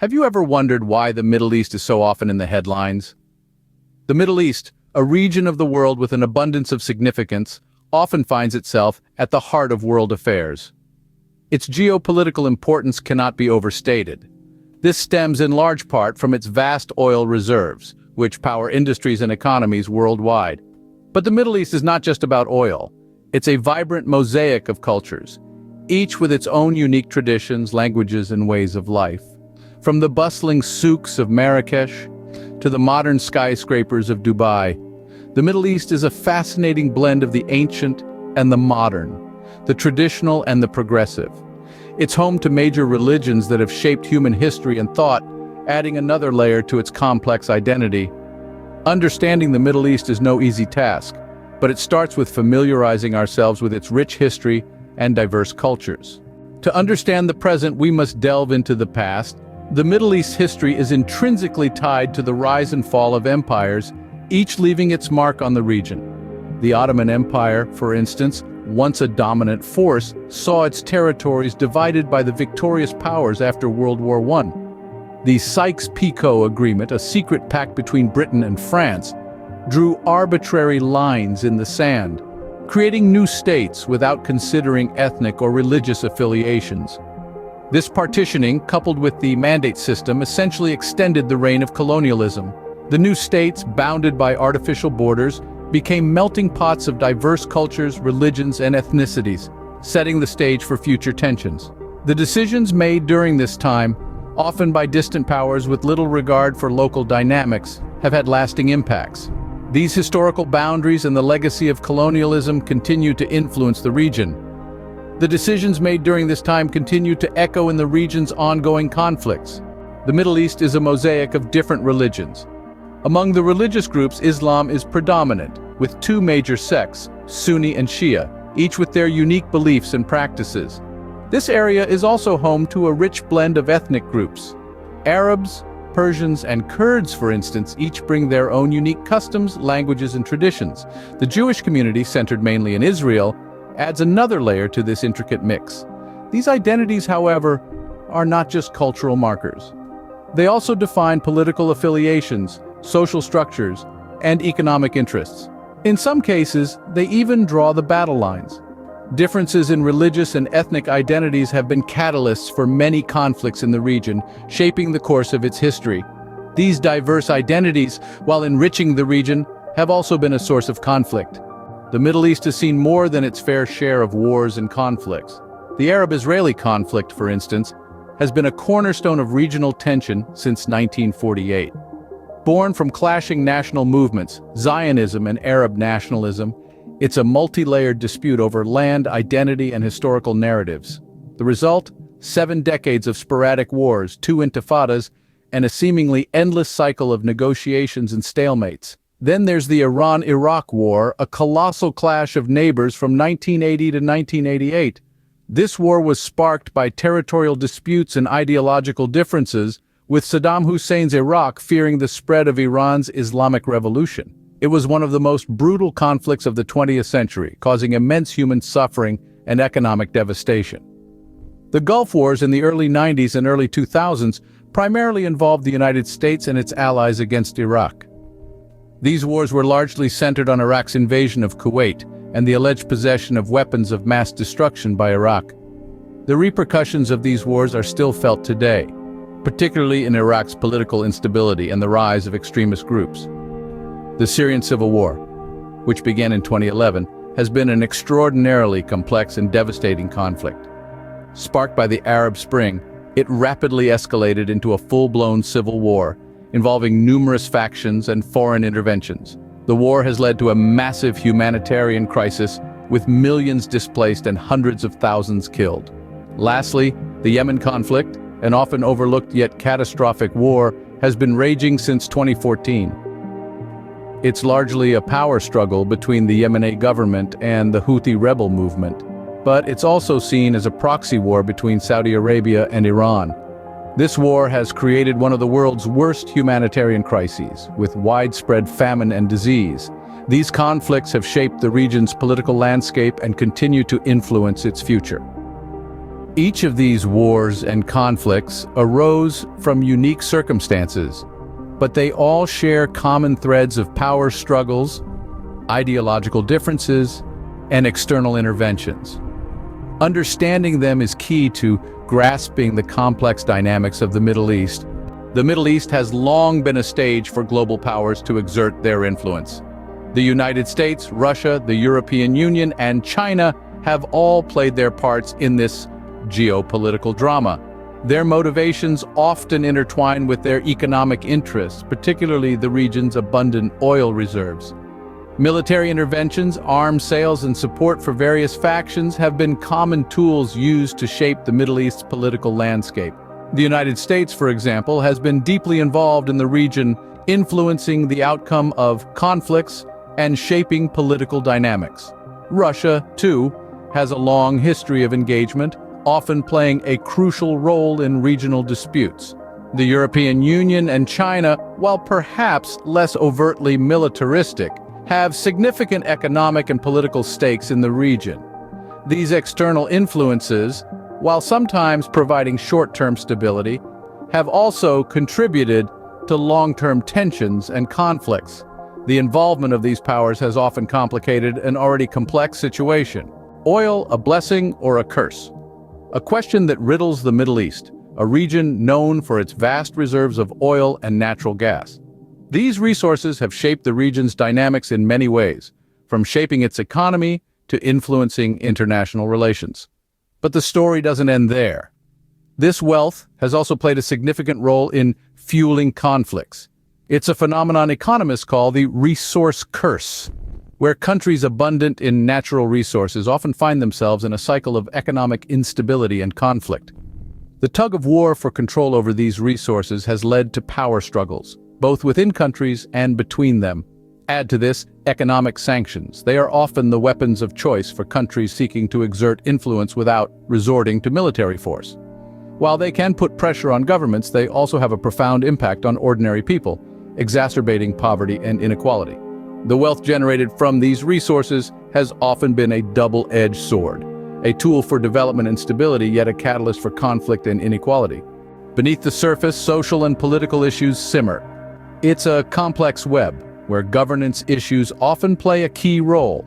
Have you ever wondered why the Middle East is so often in the headlines? The Middle East, a region of the world with an abundance of significance, often finds itself at the heart of world affairs. Its geopolitical importance cannot be overstated. This stems in large part from its vast oil reserves, which power industries and economies worldwide. But the Middle East is not just about oil. It's a vibrant mosaic of cultures, each with its own unique traditions, languages, and ways of life. From the bustling souks of Marrakesh to the modern skyscrapers of Dubai, the Middle East is a fascinating blend of the ancient and the modern, the traditional and the progressive. It's home to major religions that have shaped human history and thought, adding another layer to its complex identity. Understanding the Middle East is no easy task, but it starts with familiarizing ourselves with its rich history and diverse cultures. To understand the present, we must delve into the past. The Middle East's history is intrinsically tied to the rise and fall of empires, each leaving its mark on the region. The Ottoman Empire, for instance, once a dominant force, saw its territories divided by the victorious powers after World War I. The Sykes-Picot Agreement, a secret pact between Britain and France, drew arbitrary lines in the sand, creating new states without considering ethnic or religious affiliations. This partitioning, coupled with the mandate system, essentially extended the reign of colonialism. The new states, bounded by artificial borders, became melting pots of diverse cultures, religions, and ethnicities, setting the stage for future tensions. The decisions made during this time, often by distant powers with little regard for local dynamics, have had lasting impacts. These historical boundaries and the legacy of colonialism continue to influence the region. The decisions made during this time continue to echo in the region's ongoing conflicts. The Middle East is a mosaic of different religions. Among the religious groups, Islam is predominant, with two major sects, Sunni and Shia, each with their unique beliefs and practices. This area is also home to a rich blend of ethnic groups. Arabs, Persians, and Kurds, for instance, each bring their own unique customs, languages, and traditions. The Jewish community, centered mainly in Israel, adds another layer to this intricate mix. These identities, however, are not just cultural markers. They also define political affiliations, social structures, and economic interests. In some cases, they even draw the battle lines. Differences in religious and ethnic identities have been catalysts for many conflicts in the region, shaping the course of its history. These diverse identities, while enriching the region, have also been a source of conflict. The Middle East has seen more than its fair share of wars and conflicts. The Arab-Israeli conflict, for instance, has been a cornerstone of regional tension since 1948. Born from clashing national movements, Zionism and Arab nationalism, it's a multi-layered dispute over land, identity, and historical narratives. The result? 7 decades of sporadic wars, 2 intifadas, and a seemingly endless cycle of negotiations and stalemates. Then there's the Iran-Iraq War, a colossal clash of neighbors from 1980 to 1988. This war was sparked by territorial disputes and ideological differences, with Saddam Hussein's Iraq fearing the spread of Iran's Islamic Revolution. It was one of the most brutal conflicts of the 20th century, causing immense human suffering and economic devastation. The Gulf Wars in the early 90s and early 2000s primarily involved the United States and its allies against Iraq. These wars were largely centered on Iraq's invasion of Kuwait and the alleged possession of weapons of mass destruction by Iraq. The repercussions of these wars are still felt today, particularly in Iraq's political instability and the rise of extremist groups. The Syrian civil war, which began in 2011, has been an extraordinarily complex and devastating conflict. Sparked by the Arab Spring, it rapidly escalated into a full-blown civil war, involving numerous factions and foreign interventions. The war has led to a massive humanitarian crisis, with millions displaced and hundreds of thousands killed. Lastly, the Yemen conflict, an often overlooked yet catastrophic war, has been raging since 2014. It's largely a power struggle between the Yemeni government and the Houthi rebel movement, but it's also seen as a proxy war between Saudi Arabia and Iran. This war has created one of the world's worst humanitarian crises, with widespread famine and disease. These conflicts have shaped the region's political landscape and continue to influence its future. Each of these wars and conflicts arose from unique circumstances, but they all share common threads of power struggles, ideological differences, and external interventions. Understanding them is key to grasping the complex dynamics of the Middle East. The Middle East has long been a stage for global powers to exert their influence. The United States, Russia, the European Union, and China have all played their parts in this geopolitical drama. Their motivations often intertwine with their economic interests, particularly the region's abundant oil reserves. Military interventions, arms sales, and support for various factions have been common tools used to shape the Middle East's political landscape. The United States, for example, has been deeply involved in the region, influencing the outcome of conflicts and shaping political dynamics. Russia, too, has a long history of engagement, often playing a crucial role in regional disputes. The European Union and China, while perhaps less overtly militaristic, have significant economic and political stakes in the region. These external influences, while sometimes providing short-term stability, have also contributed to long-term tensions and conflicts. The involvement of these powers has often complicated an already complex situation. Oil, a blessing or a curse? A question that riddles the Middle East, a region known for its vast reserves of oil and natural gas. These resources have shaped the region's dynamics in many ways, from shaping its economy to influencing international relations. But the story doesn't end there. This wealth has also played a significant role in fueling conflicts. It's a phenomenon economists call the resource curse, where countries abundant in natural resources often find themselves in a cycle of economic instability and conflict. The tug of war for control over these resources has led to power struggles, both within countries and between them. Add to this economic sanctions. They are often the weapons of choice for countries seeking to exert influence without resorting to military force. While they can put pressure on governments, they also have a profound impact on ordinary people, exacerbating poverty and inequality. The wealth generated from these resources has often been a double-edged sword, a tool for development and stability, yet a catalyst for conflict and inequality. Beneath the surface, social and political issues simmer. It's a complex web, where governance issues often play a key role.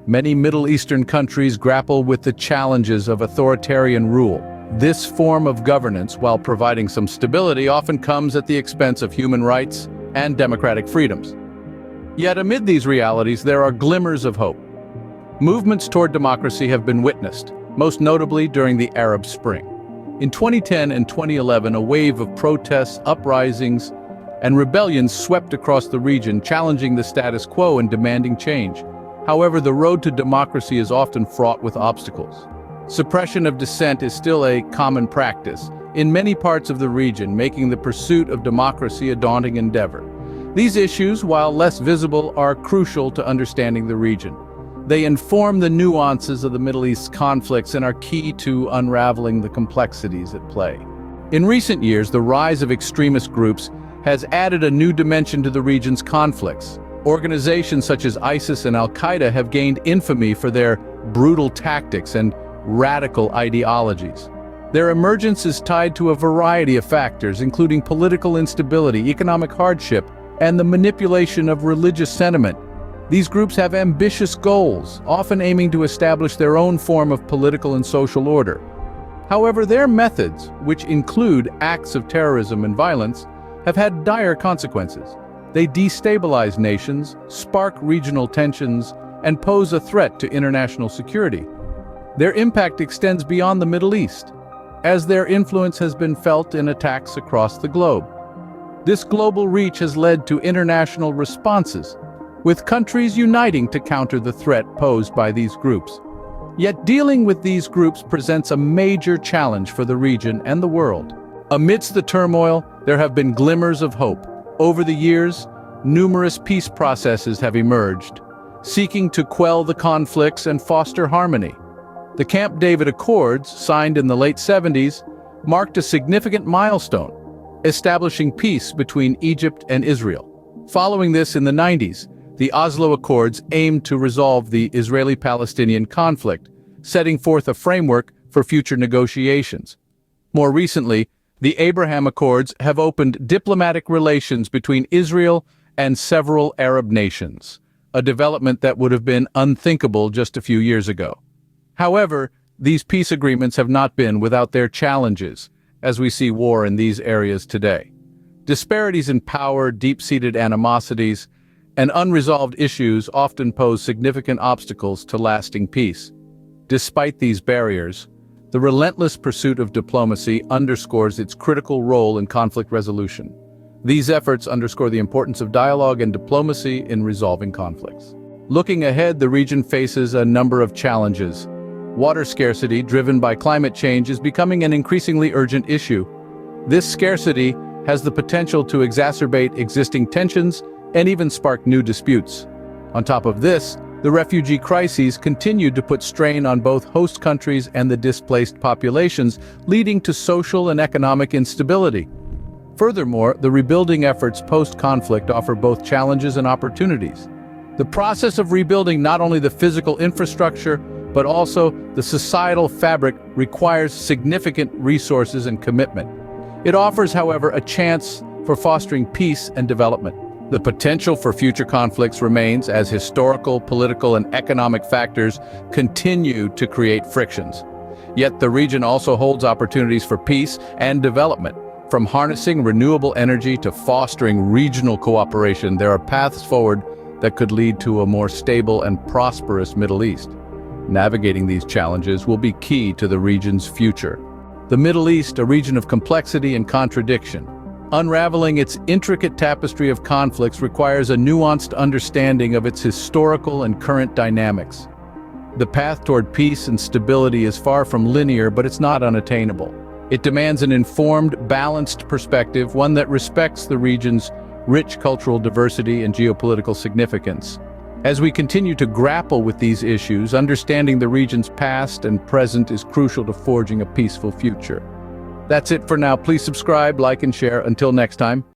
Many Middle Eastern countries grapple with the challenges of authoritarian rule. This form of governance, while providing some stability, often comes at the expense of human rights and democratic freedoms. Yet amid these realities, there are glimmers of hope. Movements toward democracy have been witnessed, most notably during the Arab Spring. In 2010 and 2011, a wave of protests, uprisings, and rebellions swept across the region, challenging the status quo and demanding change. However, the road to democracy is often fraught with obstacles. Suppression of dissent is still a common practice in many parts of the region, making the pursuit of democracy a daunting endeavor. These issues, while less visible, are crucial to understanding the region. They inform the nuances of the Middle East's conflicts and are key to unraveling the complexities at play. In recent years, the rise of extremist groups has added a new dimension to the region's conflicts. Organizations such as ISIS and Al-Qaeda have gained infamy for their brutal tactics and radical ideologies. Their emergence is tied to a variety of factors, including political instability, economic hardship, and the manipulation of religious sentiment. These groups have ambitious goals, often aiming to establish their own form of political and social order. However, their methods, which include acts of terrorism and violence, have had dire consequences. They destabilize nations, spark regional tensions, and pose a threat to international security. Their impact extends beyond the Middle East, as their influence has been felt in attacks across the globe. This global reach has led to international responses, with countries uniting to counter the threat posed by these groups. Yet dealing with these groups presents a major challenge for the region and the world. Amidst the turmoil, there have been glimmers of hope. Over the years, numerous peace processes have emerged, seeking to quell the conflicts and foster harmony. The Camp David Accords, signed in the late 70s, marked a significant milestone, establishing peace between Egypt and Israel. Following this, in the 90s, the Oslo Accords aimed to resolve the Israeli-Palestinian conflict, setting forth a framework for future negotiations. More recently, the Abraham Accords have opened diplomatic relations between Israel and several Arab nations, a development that would have been unthinkable just a few years ago. However, these peace agreements have not been without their challenges, as we see war in these areas today. Disparities in power, deep-seated animosities, and unresolved issues often pose significant obstacles to lasting peace. Despite these barriers, the relentless pursuit of diplomacy underscores its critical role in conflict resolution. These efforts underscore the importance of dialogue and diplomacy in resolving conflicts. Looking ahead, the region faces a number of challenges. Water scarcity, driven by climate change, is becoming an increasingly urgent issue. This scarcity has the potential to exacerbate existing tensions and even spark new disputes. On top of this, the refugee crises continue to put strain on both host countries and the displaced populations, leading to social and economic instability. Furthermore, the rebuilding efforts post-conflict offer both challenges and opportunities. The process of rebuilding not only the physical infrastructure, but also the societal fabric requires significant resources and commitment. It offers, however, a chance for fostering peace and development. The potential for future conflicts remains as historical, political, and economic factors continue to create frictions. Yet the region also holds opportunities for peace and development. From harnessing renewable energy to fostering regional cooperation, there are paths forward that could lead to a more stable and prosperous Middle East. Navigating these challenges will be key to the region's future. The Middle East, a region of complexity and contradiction. Unraveling its intricate tapestry of conflicts requires a nuanced understanding of its historical and current dynamics. The path toward peace and stability is far from linear, but it's not unattainable. It demands an informed, balanced perspective, one that respects the region's rich cultural diversity and geopolitical significance. As we continue to grapple with these issues, understanding the region's past and present is crucial to forging a peaceful future. That's it for now. Please subscribe, like, and share. Until next time.